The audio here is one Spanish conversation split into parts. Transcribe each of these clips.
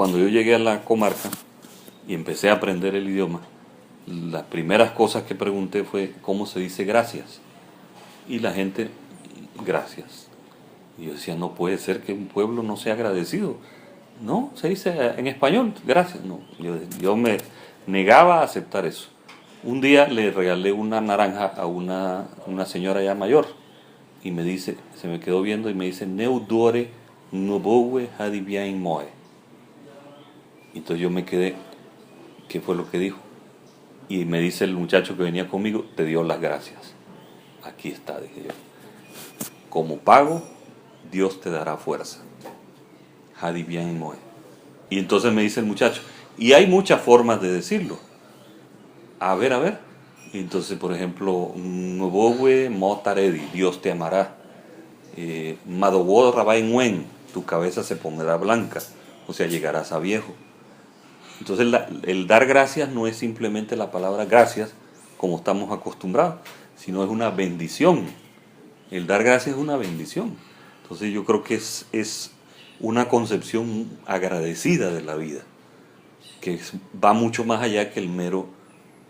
cuando yo llegué a la comarca y empecé a aprender el idioma, las primeras cosas que pregunté fue cómo se dice gracias. Y la gente, gracias. Y yo decía, no puede ser que un pueblo no sea agradecido. No, se dice en español, gracias. No, yo me negaba a aceptar eso. Un día le regalé una naranja a una señora ya mayor y me dice, se me quedó viendo y me dice, Neudore Nobowe Hadibiain Moe. Entonces yo me quedé, ¿qué fue lo que dijo? Y me dice el muchacho que venía conmigo, te dio las gracias. Aquí está, dije yo. Como pago, Dios te dará fuerza. Hadibiain Moe. Y entonces me dice el muchacho, y hay muchas formas de decirlo. A ver, a ver. Y entonces, por ejemplo, Nobowe Motaredi, Dios te amará. Madowo Rabainwen, tu cabeza se pondrá blanca, o sea, llegarás a viejo. Entonces, el dar gracias no es simplemente la palabra gracias, como estamos acostumbrados, sino es una bendición. El dar gracias es una bendición. Entonces, yo creo que es una concepción agradecida de la vida, que va mucho más allá que el mero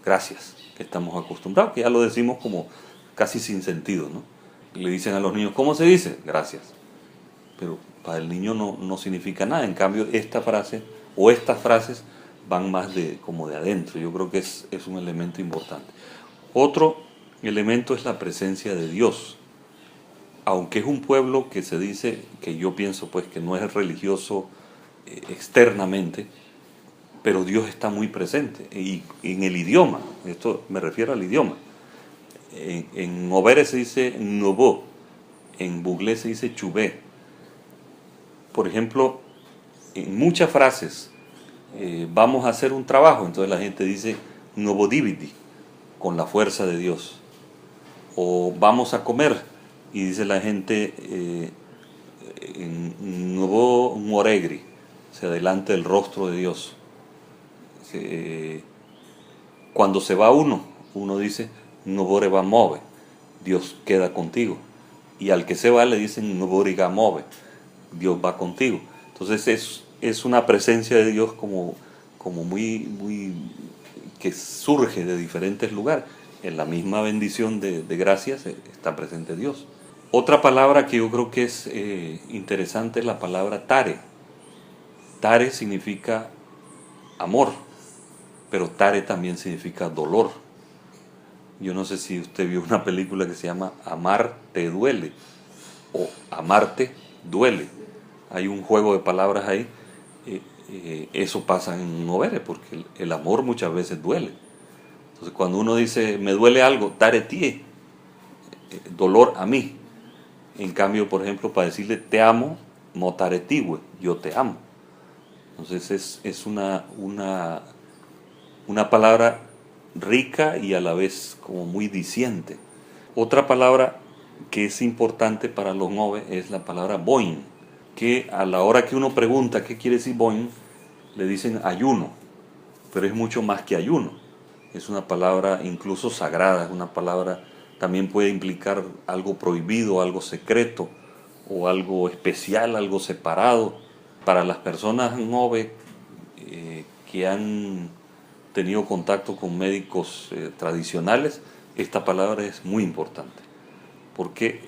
gracias que estamos acostumbrados, que ya lo decimos como casi sin sentido, ¿no? Le dicen a los niños, ¿cómo se dice? Gracias. Pero para el niño no significa nada. En cambio, esta frase o estas frases van más como de adentro. Yo creo que es un elemento importante. Otro elemento es la presencia de Dios. Aunque es un pueblo que se dice, que yo pienso pues que no es religioso externamente, pero Dios está muy presente. Y en el idioma, esto me refiero al idioma. En Obere se dice Nobo, en Buglé se dice Chubé. Por ejemplo, en muchas frases, vamos a hacer un trabajo, entonces la gente dice Nobodividi, con la fuerza de Dios. O vamos a comer, y dice la gente Nobo Moregri, se adelanta el rostro de Dios. Cuando se va uno dice Noboreba Move, Dios queda contigo. Y al que se va le dicen Noboriga Move, Dios va contigo. Entonces es una presencia de Dios como muy que surge de diferentes lugares. En la misma bendición de gracias está presente Dios. Otra palabra que yo creo que es interesante es la palabra tare. Tare significa amor, pero tare también significa dolor. Yo no sé si usted vio una película que se llama Amar te duele o Amarte duele. Hay un juego de palabras ahí. Eso pasa en Novere, porque el amor muchas veces duele. Entonces cuando uno dice me duele algo, tare tie, dolor a mí. En cambio, por ejemplo, para decirle te amo, motare tiwe, yo te amo. Entonces es una palabra rica y a la vez como muy diciente. Otra palabra que es importante para los nove es la palabra boin, que a la hora que uno pregunta qué quiere decir boin, le dicen ayuno, pero es mucho más que ayuno. Es una palabra incluso sagrada, es una palabra, también puede implicar algo prohibido, algo secreto, o algo especial, algo separado. Para las personas nove que han tenido contacto con médicos tradicionales, esta palabra es muy importante, porque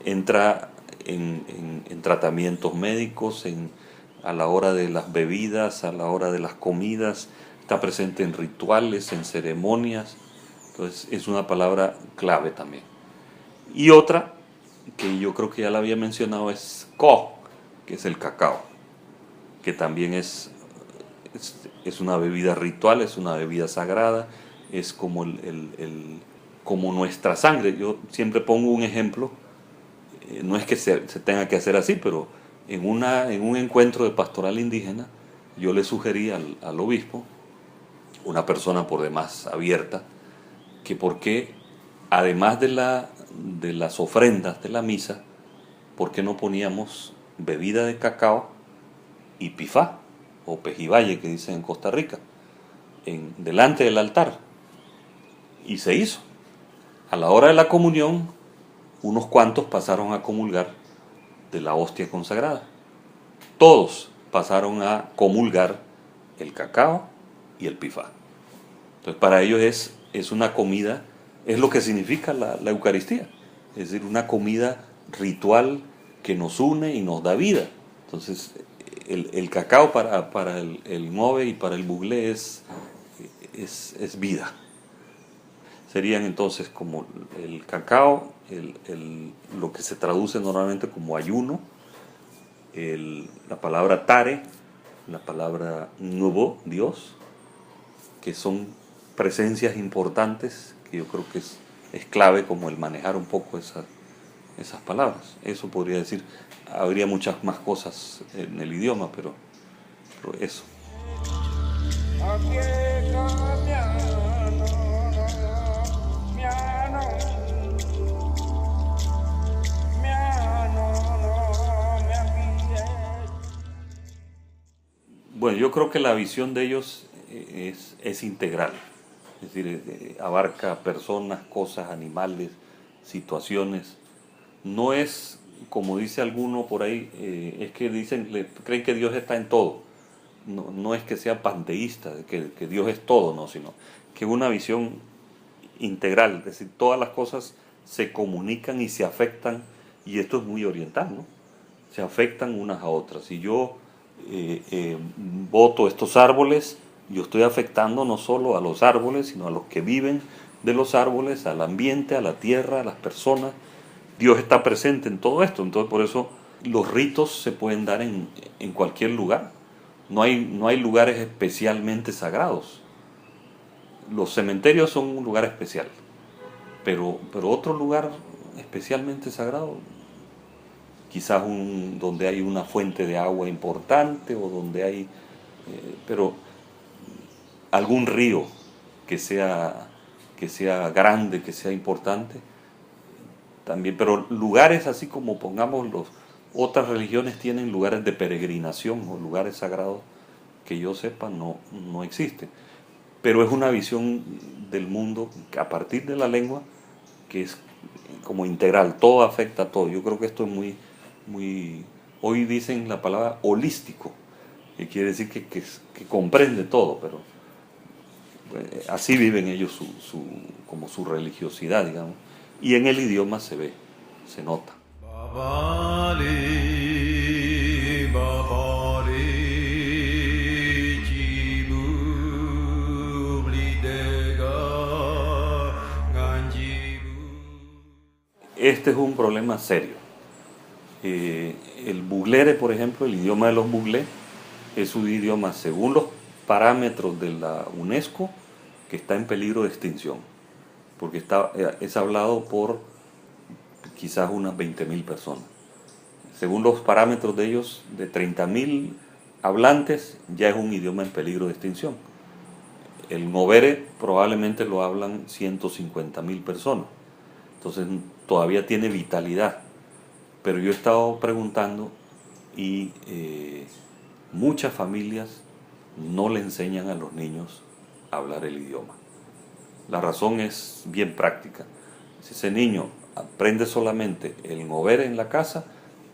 entra en tratamientos médicos, a la hora de las bebidas, a la hora de las comidas, está presente en rituales, en ceremonias. Entonces es una palabra clave también. Y otra que yo creo que ya la había mencionado es ko, que es el cacao, que también es una bebida ritual, es una bebida sagrada, es como como nuestra sangre. Yo siempre pongo un ejemplo, no es que se tenga que hacer así, pero en un encuentro de pastoral indígena, yo le sugerí al obispo, una persona por demás abierta, que por qué, además de las ofrendas de la misa, ¿por qué no poníamos bebida de cacao y pifá, o pejibaye, que dicen en Costa Rica, delante del altar? Y se hizo. A la hora de la comunión, unos cuantos pasaron a comulgar de la hostia consagrada. Todos pasaron a comulgar el cacao y el pifá. Entonces para ellos es una comida, es lo que significa la Eucaristía, es decir, una comida ritual que nos une y nos da vida. Entonces el cacao para el Ngove y para el Buglé es vida. Serían entonces como el cacao, lo que se traduce normalmente como ayuno, la palabra tare, la palabra nubo, Dios, que son presencias importantes que yo creo que es clave como el manejar un poco esas palabras. Eso podría decir, habría muchas más cosas en el idioma, pero eso. Bueno, yo creo que la visión de ellos es integral, es decir, abarca personas, cosas, animales, situaciones. No es, como dice alguno por ahí, es que creen que Dios está en todo. No es que sea panteísta, que Dios es todo, no, sino que una visión integral, es decir, todas las cosas se comunican y se afectan, y esto es muy oriental, ¿no? Se afectan unas a otras. Si yo boto estos árboles, yo estoy afectando no solo a los árboles, sino a los que viven de los árboles, al ambiente, a la tierra, a las personas. Dios está presente en todo esto, entonces por eso los ritos se pueden dar en cualquier lugar. No hay lugares especialmente sagrados. Los cementerios son un lugar especial, pero otro lugar especialmente sagrado, quizás donde hay una fuente de agua importante o donde hay, pero algún río que sea grande, que sea importante, también, pero lugares así como pongamos otras religiones tienen lugares de peregrinación o lugares sagrados que yo sepa no existen. Pero es una visión del mundo a partir de la lengua que es como integral, todo afecta a todo. Yo creo que esto es muy hoy dicen la palabra holístico, que quiere decir que comprende todo, pero así viven ellos como su religiosidad, digamos, y en el idioma se ve, se nota. Este es un problema serio. El buglere, por ejemplo, el idioma de los buglés, es un idioma, según los parámetros de la UNESCO, que está en peligro de extinción, porque es hablado por quizás unas 20.000 personas. Según los parámetros de ellos, de 30.000 hablantes, ya es un idioma en peligro de extinción. El Ngovere probablemente lo hablan 150.000 personas, entonces todavía tiene vitalidad. Pero yo he estado preguntando y muchas familias no le enseñan a los niños a hablar el idioma. La razón es bien práctica. Si ese niño aprende solamente el Ngovere en la casa,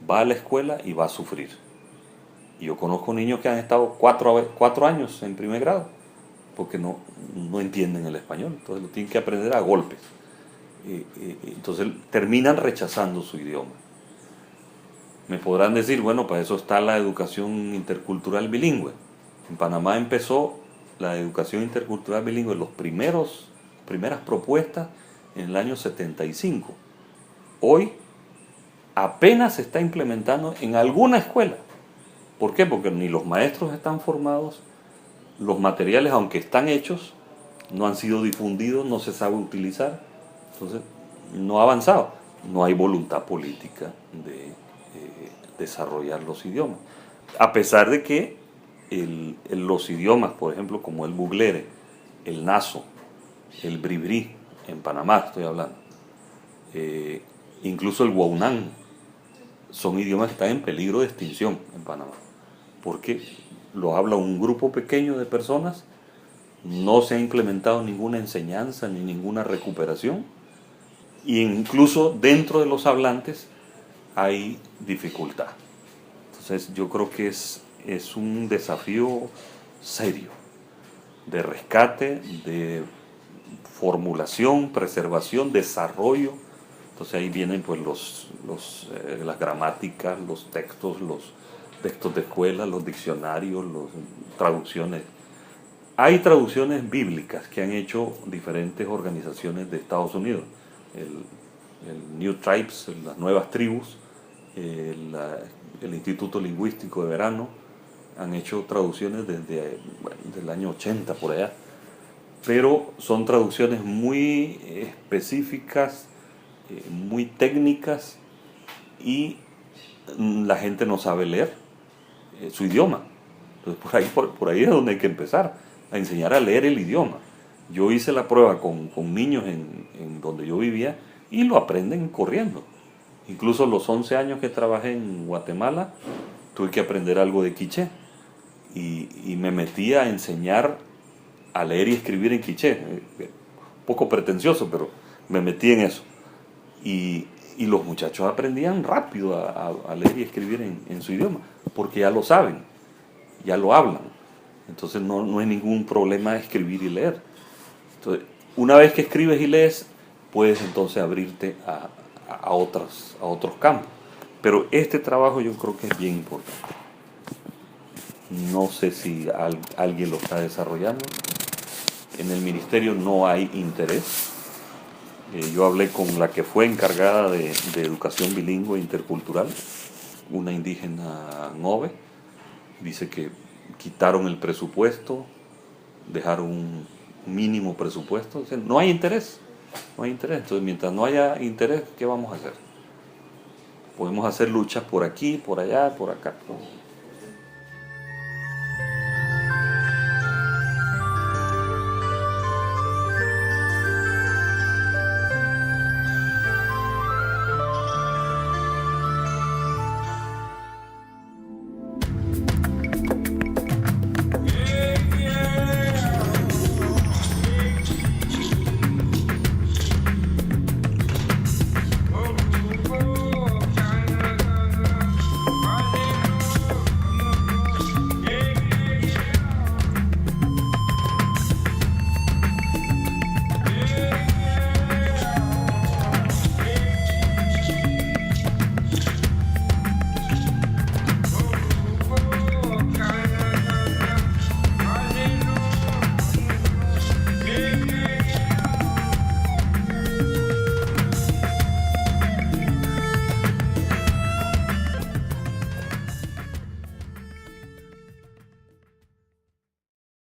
va a la escuela y va a sufrir. Y yo conozco niños que han estado 4 años en primer grado porque no entienden el español, entonces lo tienen que aprender a golpes. Entonces terminan rechazando su idioma. Me podrán decir, bueno, para eso está la educación intercultural bilingüe. En Panamá empezó la educación intercultural bilingüe, primeras propuestas en el año 75. Hoy apenas se está implementando en alguna escuela. ¿Por qué? Porque ni los maestros están formados, los materiales, aunque están hechos, no han sido difundidos, no se sabe utilizar. Entonces, no ha avanzado. No hay voluntad política de desarrollar los idiomas. A pesar de que los idiomas, por ejemplo, como el buglere, el naso, el bribri, en Panamá estoy hablando, incluso el guaunán, son idiomas que están en peligro de extinción en Panamá, porque lo habla un grupo pequeño de personas, no se ha implementado ninguna enseñanza ni ninguna recuperación, e incluso dentro de los hablantes hay dificultad. Entonces yo creo que es es un desafío serio de rescate, de formulación, preservación, desarrollo. Entonces ahí vienen pues las gramáticas, los textos de escuela, los diccionarios, las traducciones. Hay traducciones bíblicas que han hecho diferentes organizaciones de Estados Unidos. El New Tribes, las nuevas tribus, el Instituto Lingüístico de Verano, han hecho traducciones desde el año 80 por allá. Pero son traducciones muy específicas, muy técnicas, y la gente no sabe leer su idioma. Entonces por ahí es donde hay que empezar, a enseñar a leer el idioma. Yo hice la prueba con niños en donde yo vivía y lo aprenden corriendo. Incluso los 11 años que trabajé en Guatemala tuve que aprender algo de quiché y me metí a enseñar a leer y escribir en quiché. Un poco pretencioso, pero me metí en eso. Y los muchachos aprendían rápido a leer y escribir en su idioma, porque ya lo saben, ya lo hablan. Entonces no hay ningún problema de escribir y leer. Entonces, una vez que escribes y lees, puedes entonces abrirte a otros campos. Pero este trabajo yo creo que es bien importante. No sé si alguien lo está desarrollando. En el ministerio no hay interés. Yo hablé con la que fue encargada de educación bilingüe e intercultural, una indígena Ngove. Dice que quitaron el presupuesto, dejaron un mínimo presupuesto. O sea, no hay interés. No hay interés. Entonces, mientras no haya interés, ¿qué vamos a hacer? Podemos hacer luchas por aquí, por allá, por acá.